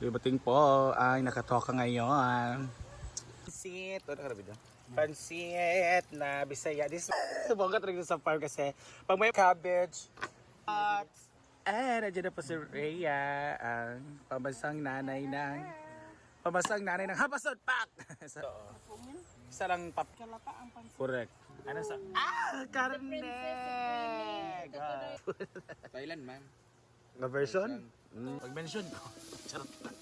Libating po ay nakatoka ngayon. Pansit. Ano ka video? Pansit na Bisaya. This is bongga talaga sa farm kasi pag may cabbage at nandiyan na po si Rhea, ang pamansang nanay ng Habasod Pak. So, isa lang pap. Kalapa ang pansit. Correct. Ano sa? Karne! Thailand, ma'am. Na version? Pag-mention ko. Charot lang.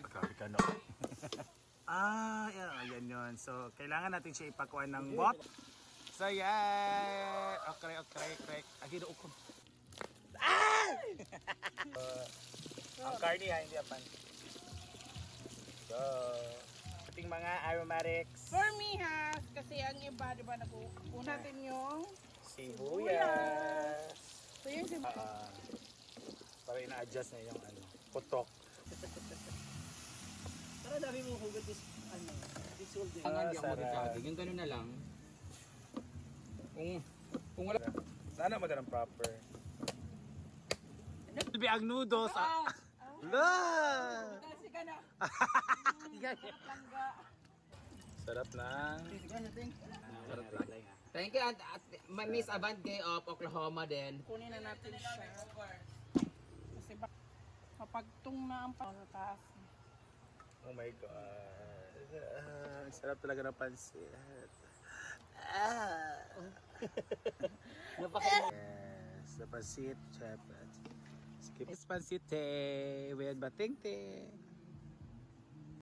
Grabe ka, no? Yan yun. So, kailangan natin siya ipakuan ng bot. So, yeah! Okay. Ahido ko. Ang carne ha, hindi apan. So, ating mga aromatics. For me ha, kasi ang iba, di ba, nakukuha natin yung Sibuyas. so yun si Para ina-adjust na yung putok. Tara, dami mo hugot this shoulder. Ah, Ang hindi ako sarap. magkakagig. Yung gano'n na lang. Kung wala. Sana mo ng proper. Silbi ang noodles. La! kasi ka na. Sarap na. Sarap lang. Thank you, Miss Abante of Oklahoma din. Kunin na natin siya. Kasi mapagtong na ang sa taas. Oh my God. Ang sarap talaga ng pansit. Yes, the pansit. Skip pansit with bating-ting.